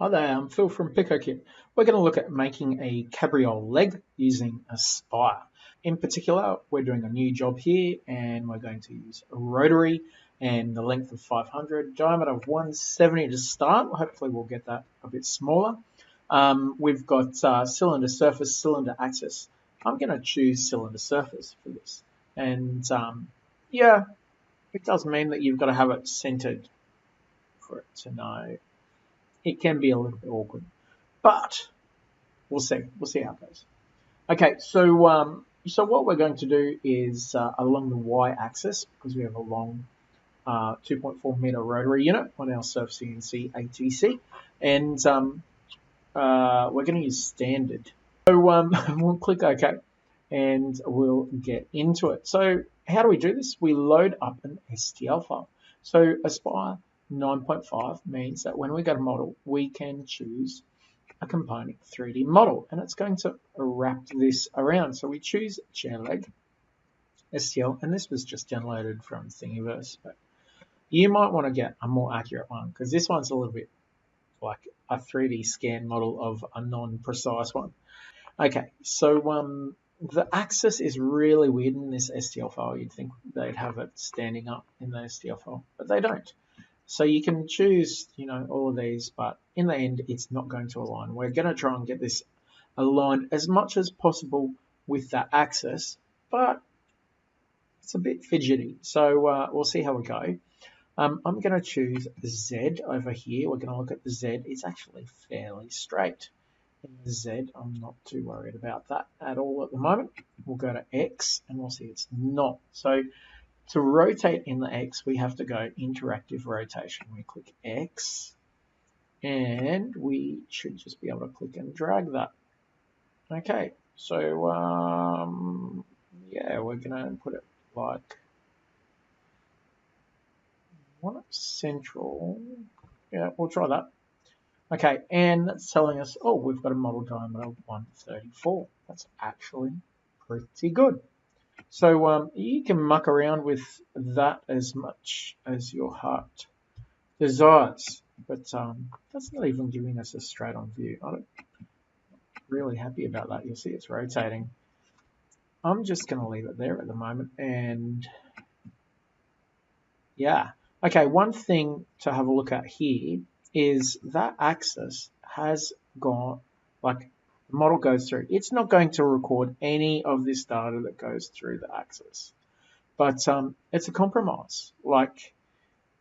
Hi there, I'm Phil from PicoKit. We're going to look at making a Cabriole leg using a spire. In particular, we're doing a new job here and we're going to use a rotary and the length of 500, diameter of 170 to start. Hopefully we'll get that a bit smaller. We've got cylinder surface, cylinder axis. I'm going to choose cylinder surface for this. And yeah, it does mean that you've got to have it centered for it to know. It can be a little bit awkward, but we'll see. We'll see how it goes. Okay, so what we're going to do is along the y-axis, because we have a long 2.4 meter rotary unit on our Surf CNC ATC, and we're going to use standard. So we'll click OK, and we'll get into it. So how do we do this? We load up an STL file. So Aspire 9.5 means that when we go to model, we can choose a component 3D model, and it's going to wrap this around. So we choose chair leg, STL, and this was just downloaded from Thingiverse. But you might want to get a more accurate one because this one's a little bit like a 3D scan model of a non-precise one. Okay, so the axis is really weird in this STL file. You'd think they'd have it standing up in the STL file, but they don't. So you can choose, all of these, but in the end, it's not going to align. We're going to try and get this aligned as much as possible with that axis, but it's a bit fidgety. So we'll see how we go. I'm going to choose Z over here. We're going to look at the Z. It's actually fairly straight. In the Z, I'm not too worried about that at all at the moment. We'll go to X, and we'll see it's not. So to rotate in the X, we have to go interactive rotation. We click X, and we should just be able to click and drag that. Okay, so yeah, we're going to put it like, I want it central. Yeah, we'll try that. Okay, and that's telling us, oh, we've got a model diameter of 134. That's actually pretty good. So you can muck around with that as much as your heart desires, but that's not even giving us a straight-on view. I'm really happy about that. You'll see it's rotating. I'm just going to leave it there at the moment, and yeah. Okay, one thing to have a look at here is that axis has got, like, the model goes through. It's not going to record any of this data that goes through the axis, but it's a compromise. Like,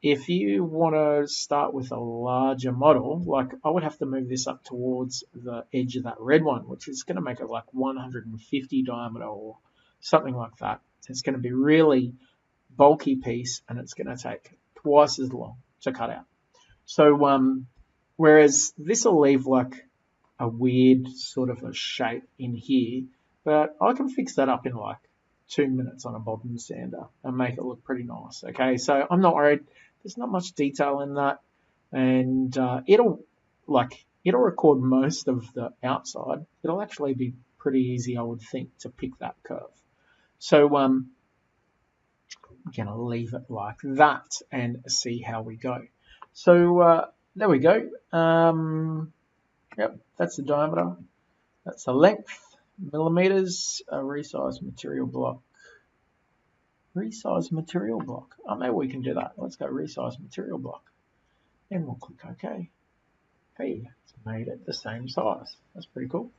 if you want to start with a larger model, like I would have to move this up towards the edge of that red one, which is going to make it like 150 diameter or something like that. It's going to be really bulky piece, and it's going to take twice as long to cut out. So whereas this will leave like a weird sort of a shape in here, but I can fix that up in like 2 minutes on a bob and sander and make it look pretty nice. Okay, so I'm not worried. There's not much detail in that, and it'll record most of the outside. It'll actually be pretty easy, I would think, to pick that curve. So I'm gonna leave it like that and see how we go. So there we go. Yep, that's the diameter. That's the length, millimeters. Resize material block. Resize material block. Oh, maybe we can do that. Let's go resize material block, and we'll click OK. Hey, it's made it the same size. That's pretty cool.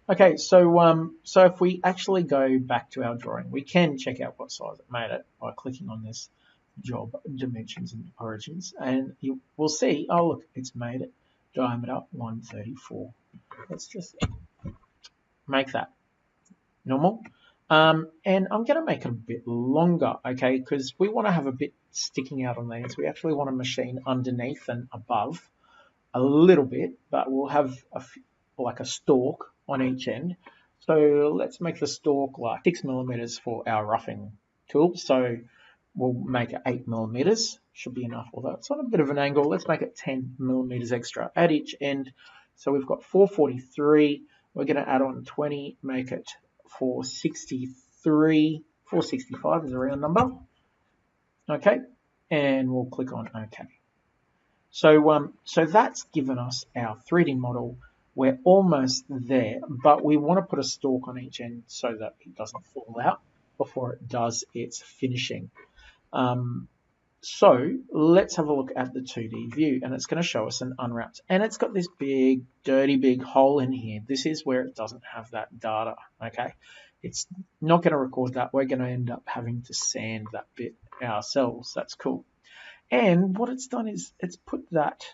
Okay, so if we actually go back to our drawing, we can check out what size it made it by clicking on this job dimensions and origins, and you will see, oh look, it's made it diameter 134. Let's just make that normal, and I'm going to make it a bit longer, okay, because we want to have a bit sticking out on these. We actually want to machine underneath and above a little bit, but we'll have like a stalk on each end. So let's make the stalk like 6 millimeters for our roughing tool. So we'll make it 8 millimeters. Should be enough. Although it's on a bit of an angle, let's make it 10 millimeters extra at each end. So we've got 443. We're going to add on 20, make it 463. 465 is a round number. Okay, and we'll click on OK. So that's given us our 3D model. We're almost there, but we want to put a stalk on each end so that it doesn't fall out before it does its finishing. So let's have a look at the 2D view, and it's going to show us an unwrapped, and it's got this big, dirty, big hole in here. This is where it doesn't have that data, okay? It's not going to record that. We're going to end up having to sand that bit ourselves. That's cool. And what it's done is it's put that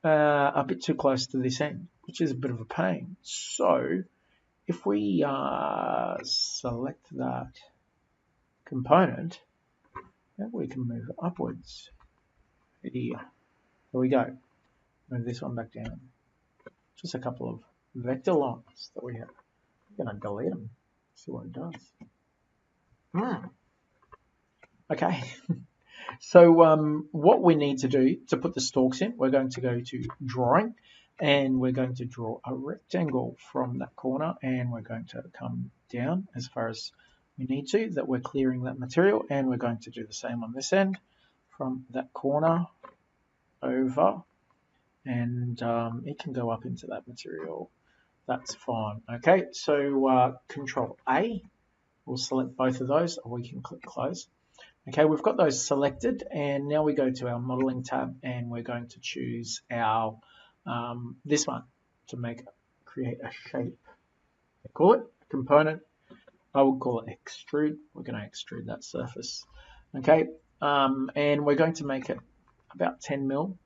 a bit too close to this end, which is a bit of a pain. So if we select that component, we can move it upwards. Here we go. Move this one back down. Just a couple of vector lines that we have. I'm going to delete them. See what it does. Okay. So what we need to do to put the stalks in, we're going to go to drawing, and we're going to draw a rectangle from that corner, and we're going to come down as far as we need to, that we're clearing that material, and we're going to do the same on this end from that corner over, and it can go up into that material. That's fine. Okay, so Control A, we'll select both of those, or we can click close. Okay, we've got those selected, and now we go to our modeling tab, and we're going to choose our this one to create a shape. I call it a component. I would call it extrude. We're going to extrude that surface. Okay, and we're going to make it about 10 mil.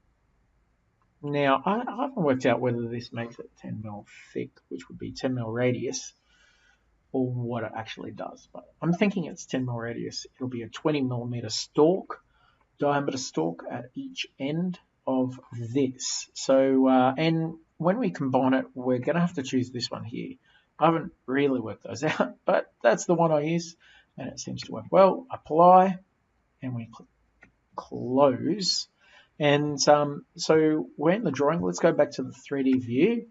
Now, I haven't worked out whether this makes it 10 mil thick, which would be 10 mil radius, or what it actually does. But I'm thinking it's 10 mil radius. It'll be a 20 millimeter stalk, diameter stalk at each end of this. So, and when we combine it, we're going to have to choose this one here. I haven't really worked those out, but that's the one I use, and it seems to work well. Apply, and we click close. And so we're in the drawing. Let's go back to the 3D view.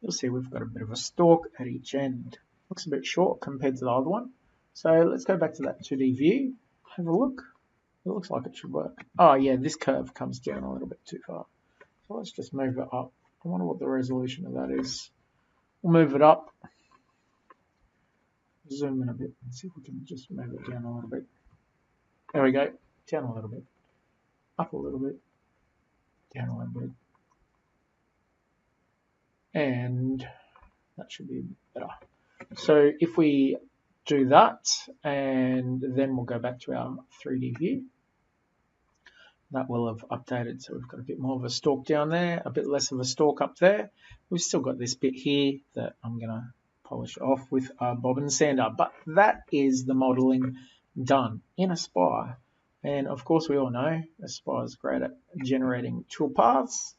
You'll see we've got a bit of a stalk at each end. Looks a bit short compared to the other one. So let's go back to that 2D view. Have a look. It looks like it should work. Oh yeah, this curve comes down a little bit too far. So let's just move it up. I wonder what the resolution of that is. We'll move it up. Zoom in a bit and see if we can just move it down a little bit. There we go. Down a little bit. Up a little bit. Down a little bit. And that should be better. So if we do that, and then we'll go back to our 3D view, that will have updated. So we've got a bit more of a stalk down there, a bit less of a stalk up there. We've still got this bit here that I'm going to polish off with a bobbin sander. But that is the modeling done in Aspire. And of course, we all know Aspire is great at generating toolpaths.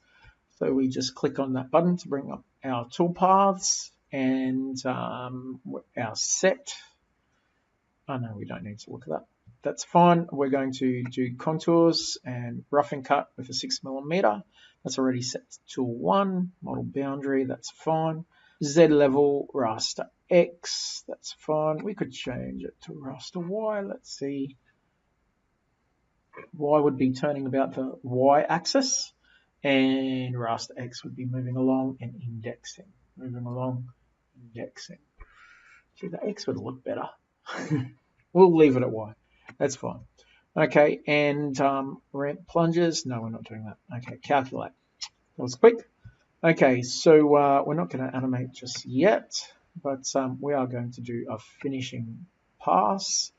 So we just click on that button to bring up our toolpaths and our set. Oh no, we don't need to look at that. That's fine. We're going to do contours and rough and cut with a 6 millimeter. That's already set to tool 1, model boundary, that's fine. Z level, raster X, that's fine. We could change it to raster Y. Let's see. Y would be turning about the Y axis, and raster X would be moving along and indexing. Moving along, indexing. See, the X would look better. We'll leave it at Y. That's fine. Okay, and ramp plunges. No, we're not doing that. Okay, calculate. That was quick. Okay, so we're not going to animate just yet, but we are going to do a finishing pass,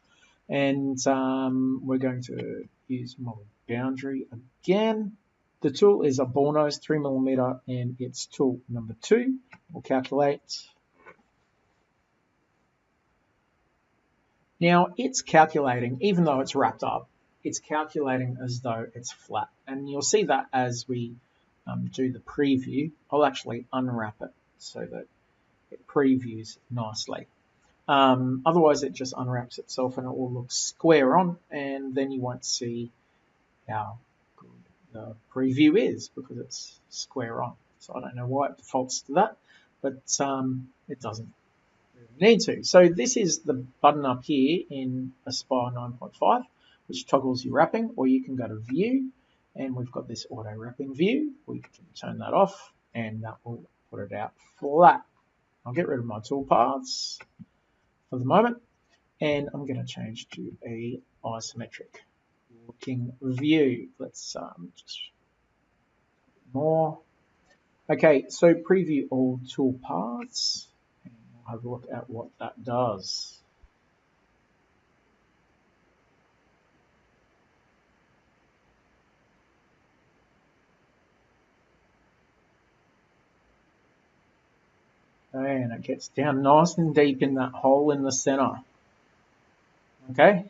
and we're going to use model boundary again. The tool is a ball nose 3 millimeter, and it's tool number 2. We'll calculate. Now it's calculating, even though it's wrapped up, it's calculating as though it's flat. And you'll see that as we do the preview. I'll actually unwrap it so that it previews nicely. Otherwise it just unwraps itself and it will look square on, and then you won't see how good the preview is because it's square on. So I don't know why it defaults to that, but it doesn't need to. So this is the button up here in Aspire 9.5, which toggles your wrapping, or you can go to View and we've got this auto wrapping view. We can turn that off, and that will put it out flat. I'll get rid of my toolpaths for the moment, and I'm going to change to a isometric looking view. Let's just more. Okay, so preview all toolpaths, and we'll have a look at what that does. And it gets down nice and deep in that hole in the center. Okay,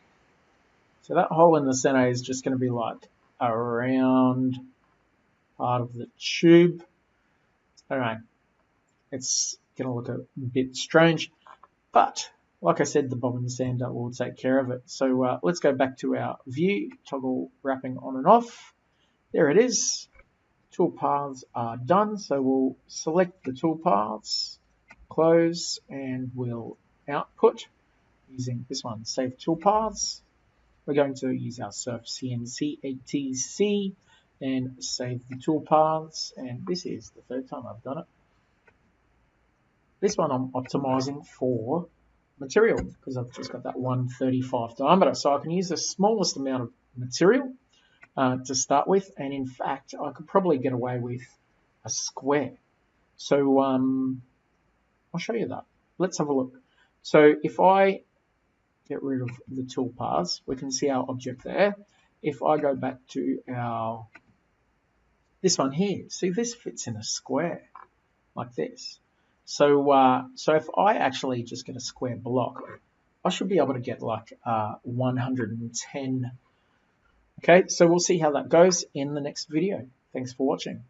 so that hole in the center is just going to be like a round part of the tube. Alright, it's going to look a bit strange, but like I said, the bobbin sander will take care of it. So let's go back to our view, toggle wrapping on and off. There it is. Toolpaths are done, so we'll select the toolpaths, close, and we'll output using this one, Save Toolpaths. We're going to use our surf CNC ATC and save the toolpaths, and this is the third time I've done it. This one I'm optimizing for material because I've just got that 135 diameter, so I can use the smallest amount of material to start with, and in fact I could probably get away with a square. So I'll show you that. Let's have a look. So if I get rid of the toolpaths, we can see our object there. If I go back to our this one here, see, this fits in a square like this. So so if I actually just get a square block, I should be able to get like 110. Okay, so we'll see how that goes in the next video. Thanks for watching.